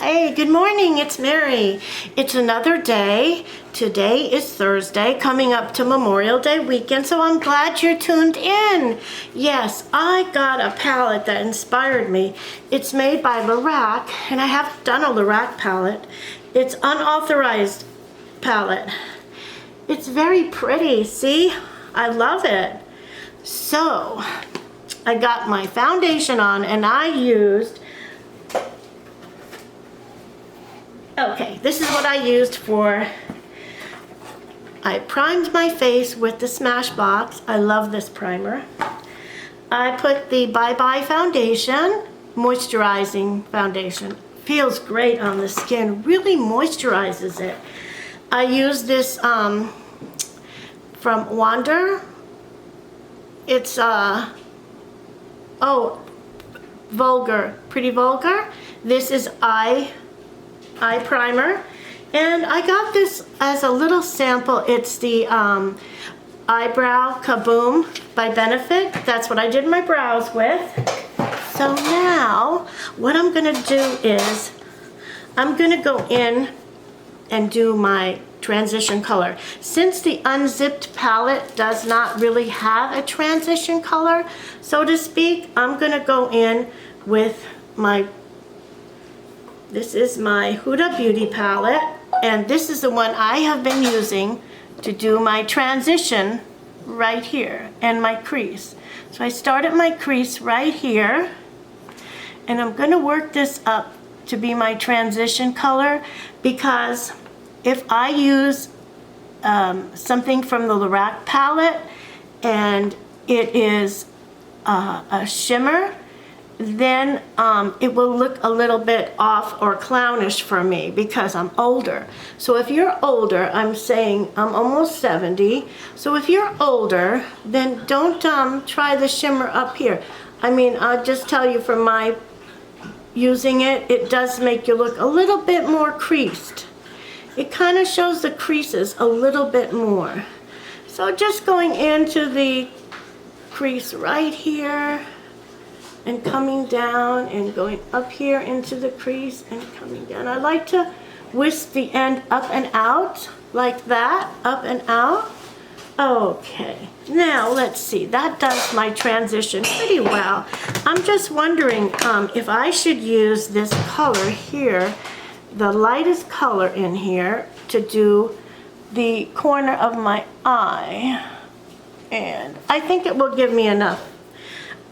Hey, good morning, it's Mary. It's another day. Today is Thursday, coming up to Memorial Day weekend, so I'm glad you're tuned in. Yes, I got a palette that inspired me. It's made by Lorac, and I haven't done a Lorac palette. It's Unauthorized palette. It's very pretty, see? I love it. So, I got my foundation on, and I used okay, this is what I used for, I primed my face with the Smashbox. I love this primer. I put the Bye Bye foundation, moisturizing foundation. Feels great on the skin, really moisturizes it. I use this from Wander. It's, Vulgar, Pretty Vulgar. This is eye primer, and I got this as a little sample. It's the eyebrow kaboom by Benefit. That's what I did my brows with. So now what I'm gonna do is I'm gonna go in and do my transition color. Since the unzipped palette does not really have a transition color, so to speak, I'm gonna go in with my, this is my Huda Beauty palette, and this is the one I have been using to do my transition right here and my crease. So I start at my crease right here, and I'm going to work this up to be my transition color, because if I use something from the Lorac palette and it is a shimmer, then it will look a little bit off or clownish for me because I'm older. So if you're older, I'm saying I'm almost 70, so if you're older, then don't try the shimmer up here. I mean, I'll just tell you from my using it, it does make you look a little bit more creased. It kind of shows the creases a little bit more. So just going into the crease right here, and coming down and going up here into the crease and coming down. I like to whisk the end up and out like that, up and out. Okay, now let's see, that does my transition pretty well. I'm just wondering if I should use this color here, the lightest color in here, to do the corner of my eye. And I think it will give me enough.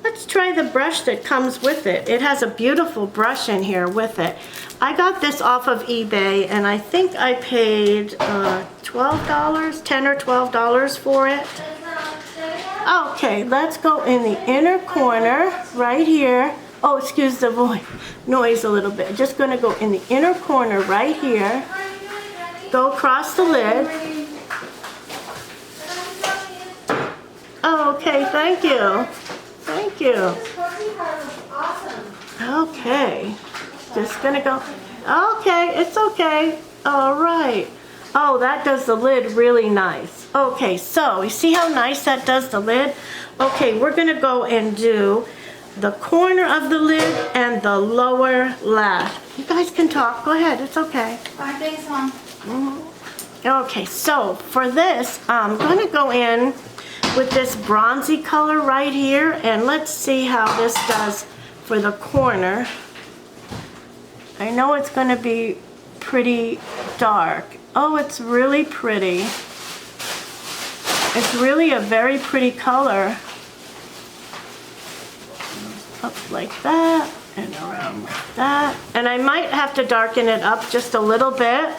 Let's try the brush that comes with it. It has a beautiful brush in here with it. I got this off of eBay, and I think I paid $12, $10 or $12 for it. Okay, let's go in the inner corner right here. Oh, excuse the noise a little bit. Just gonna go in the inner corner right here. Go across the lid. Okay, thank you. Thank you. Okay, just gonna go. Okay, it's okay. All right. Oh, that does the lid really nice. Okay, so you see how nice that does the lid? Okay, we're gonna go and do the corner of the lid and the lower lash. You guys can talk. Go ahead. It's okay. Fine, thanks, Mom. Okay, so for this, I'm gonna go in with this bronzy color right here, and let's see how this does for the corner. I know it's going to be pretty dark. Oh, it's really pretty. It's really a very pretty color. Up like that and around like that. And I might have to darken it up just a little bit.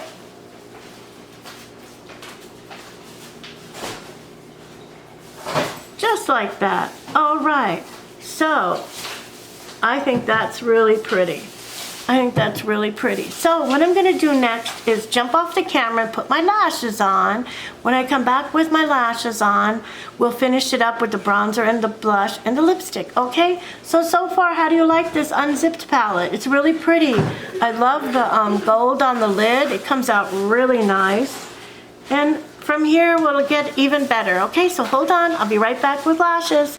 Just like that. All right. So I think that's really pretty. I think that's really pretty. So what I'm going to do next is jump off the camera and put my lashes on. When I come back with my lashes on, we'll finish it up with the bronzer and the blush and the lipstick, okay? So far, how do you like this unzipped palette? It's really pretty. I love the gold on the lid. It comes out really nice. And from here, we'll get even better, okay? So hold on, I'll be right back with lashes.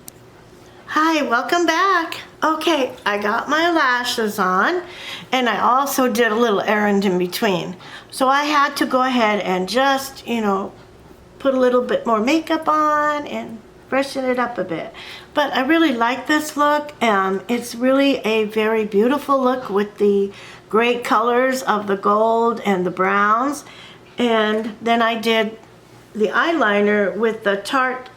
Hi, welcome back. Okay, I got my lashes on, and I also did a little errand in between. So I had to go ahead and just, put a little bit more makeup on and freshen it up a bit. But I really like this look. It's really a very beautiful look with the great colors of the gold and the browns. And then I did the eyeliner with the Tarte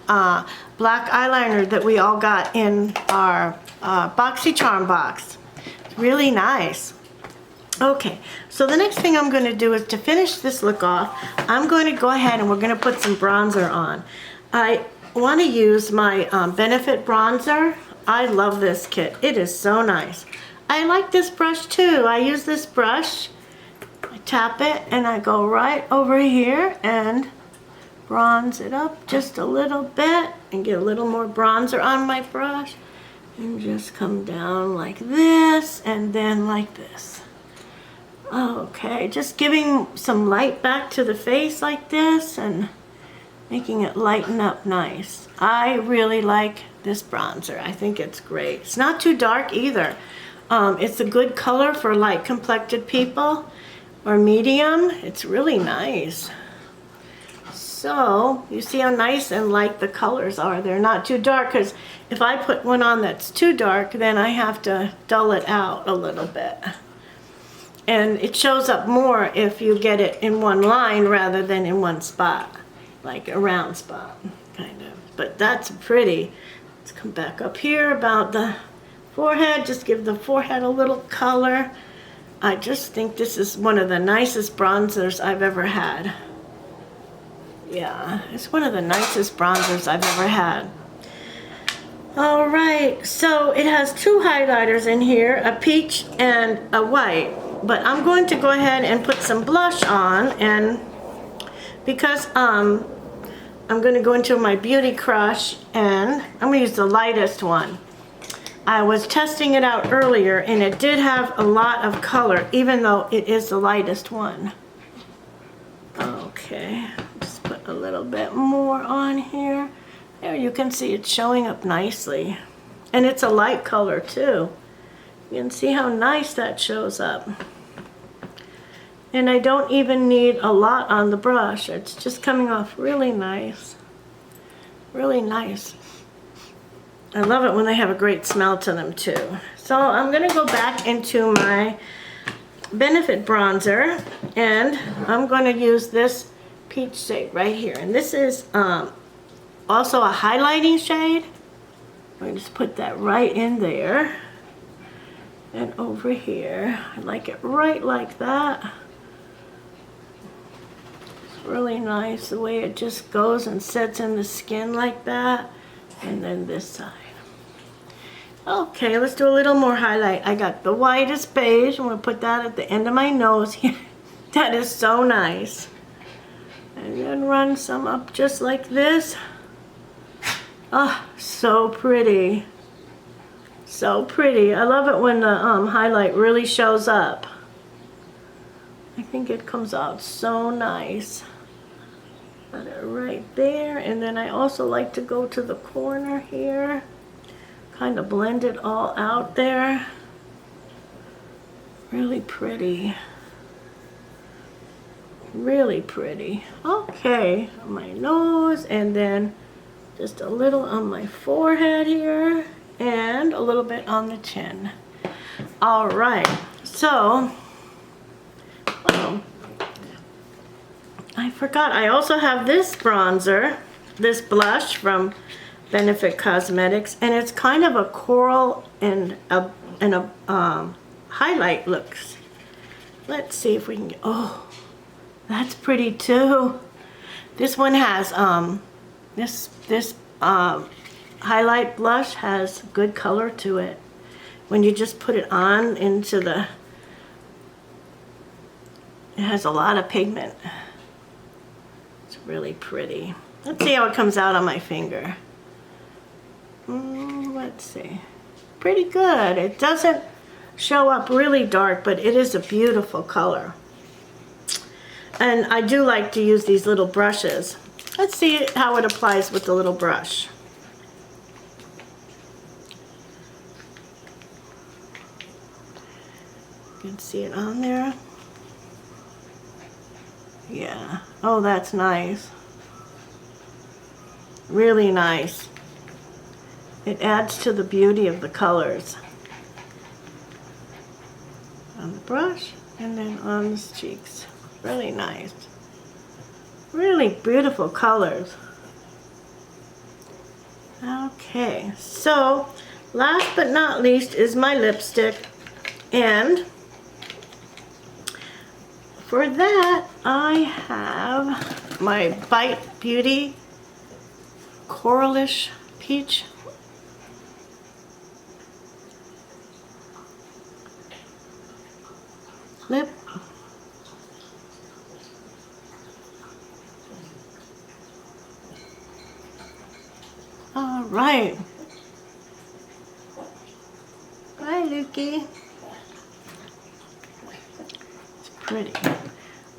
black eyeliner that we all got in our BoxyCharm box. It's really nice. Okay, so the next thing I'm going to do is to finish this look off, I'm going to go ahead and we're going to put some bronzer on. I want to use my Benefit bronzer. I love this kit. It is so nice. I like this brush too. I use this brush, I tap it, and I go right over here and bronze it up just a little bit and get a little more bronzer on my brush and just come down like this and then like this. Okay, just giving some light back to the face like this and making it lighten up nice. I really like this bronzer. I think it's great. It's not too dark either. It's a good color for light complected people or medium. It's really nice. So you see how nice and light the colors are. They're not too dark, because if I put one on that's too dark, then I have to dull it out a little bit. And it shows up more if you get it in one line rather than in one spot, like a round spot, kind of. But that's pretty. Let's come back up here about the forehead. Just give the forehead a little color. I just think this is one of the nicest bronzers I've ever had. Yeah, it's one of the nicest bronzers I've ever had. All right, so it has two highlighters in here, a peach and a white. But I'm going to go ahead and put some blush on, and because I'm going to go into my Beauty Crush, and I'm going to use the lightest one. I was testing it out earlier, and it did have a lot of color, even though it is the lightest one. Okay, just put a little bit more on here. There, you can see it's showing up nicely. And it's a light color too. You can see how nice that shows up. And I don't even need a lot on the brush. It's just coming off really nice. Really nice. I love it when they have a great smell to them too. So I'm going to go back into my Benefit bronzer, and I'm going to use this peach shade right here. And this is also a highlighting shade. I'm going to just put that right in there. And over here, I like it right like that. It's really nice the way it just goes and sets in the skin like that. And then this side. Okay, let's do a little more highlight. I got the whitest beige. I'm going to put that at the end of my nose here. That is so nice. And then run some up just like this. Oh, so pretty. So pretty. I love it when the highlight really shows up. I think it comes out so nice. Got it right there. And then I also like to go to the corner here. Kind of blend it all out there. Really pretty. Really pretty. Okay, on my nose, and then just a little on my forehead here, and a little bit on the chin. All right, so, oh, I forgot, I also have this bronzer, this blush from Benefit Cosmetics, and it's kind of a coral and a highlight looks. Let's see if we can get, oh, that's pretty too. This one has this highlight blush has good color to it. When you just put it on into the, it has a lot of pigment. It's really pretty. Let's see how it comes out on my finger. Let's see. Pretty good. It doesn't show up really dark, but it is a beautiful color. And I do like to use these little brushes. Let's see how it applies with the little brush. can see it on there. Yeah. Oh, that's nice. Really nice. It adds to the beauty of the colors. On the brush and then on the cheeks. Really nice. Really beautiful colors. Okay, so last but not least is my lipstick, and for that I have my Bite Beauty Coralish Peach lip. All right. Bye, Lukey. It's pretty.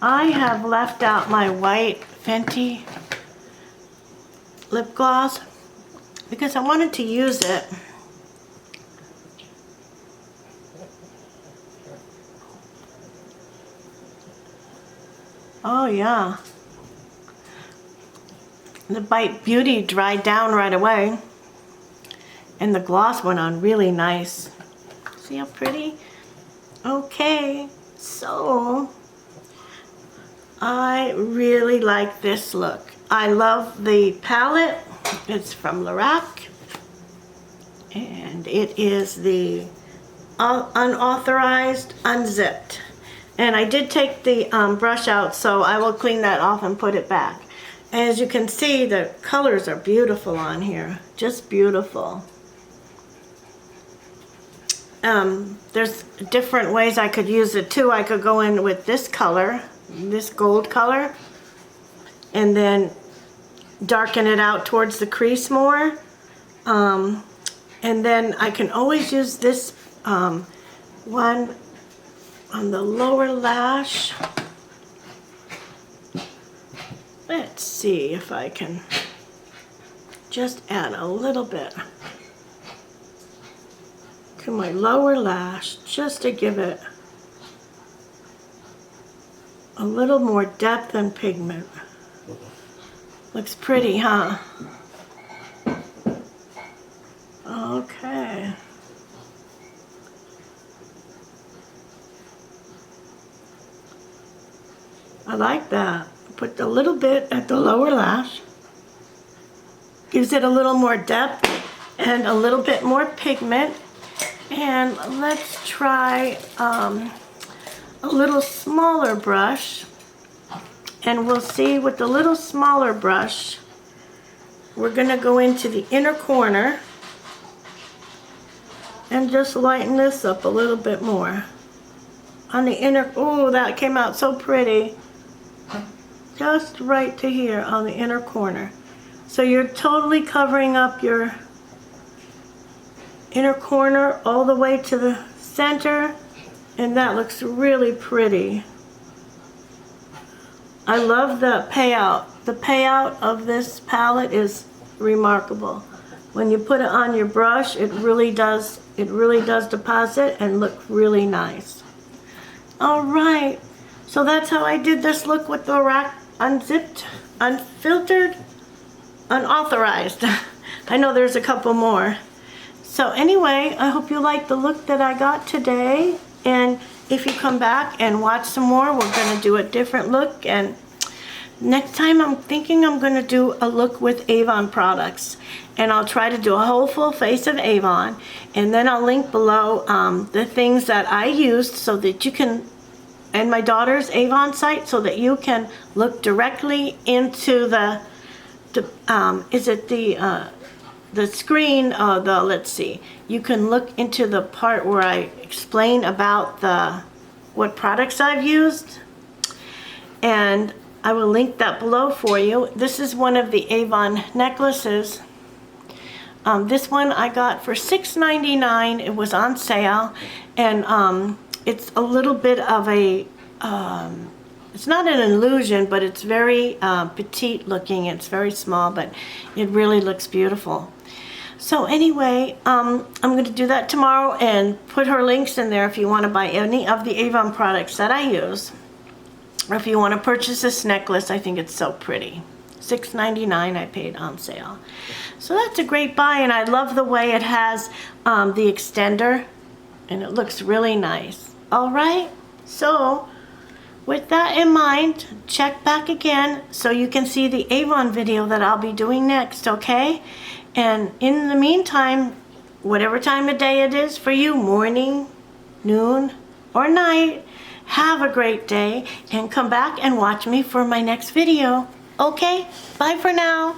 I have left out my white Fenty lip gloss because I wanted to use it. Oh yeah. The Bite Beauty dried down right away, and the gloss went on really nice. See how pretty? Okay, so I really like this look. I love the palette. It's from Lorac, and it is the Unauthorized Unzipped. And I did take the brush out, so I will clean that off and put it back. As you can see, the colors are beautiful on here. Just beautiful. There's different ways I could use it too. I could go in with this color, this gold color, and then darken it out towards the crease more. And then I can always use this one on the lower lash. Let's see if I can just add a little bit to my lower lash, just to give it a little more depth and pigment. Looks pretty, huh? Okay. I like that. Put a little bit at the lower lash. Gives it a little more depth and a little bit more pigment. And let's try a little smaller brush. And we'll see with the little smaller brush, we're going to go into the inner corner and just lighten this up a little bit more. On the inner, oh, that came out so pretty. Just right to here on the inner corner. So you're totally covering up your inner corner all the way to the center, and that looks really pretty. I love the payout. The payout of this palette is remarkable. When you put it on your brush, it really does deposit and look really nice. All right, so that's how I did this look with the Lorac Unzipped, Unfiltered, Unauthorized. I know there's a couple more. So anyway, I hope you like the look that I got today. And if you come back and watch some more, we're going to do a different look. And next time I'm thinking I'm going to do a look with Avon products. And I'll try to do a whole full face of Avon. And then I'll link below the things that I used so that you can, and my daughter's Avon site, so that you can look directly into the screen, let's see, you can look into the part where I explain about what products I've used, and I will link that below for you. This is one of the Avon necklaces. This one I got for $6.99. It was on sale, and it's a little bit of a, it's not an illusion, but it's very petite looking. It's very small, but it really looks beautiful. So anyway, I'm going to do that tomorrow and put her links in there if you want to buy any of the Avon products that I use. Or if you want to purchase this necklace, I think it's so pretty. $6.99 I paid on sale. So that's a great buy, and I love the way it has the extender, and it looks really nice. All right, so with that in mind, check back again so you can see the Avon video that I'll be doing next, okay? And in the meantime, whatever time of day it is for you, morning, noon, or night, have a great day and come back and watch me for my next video. Okay, bye for now.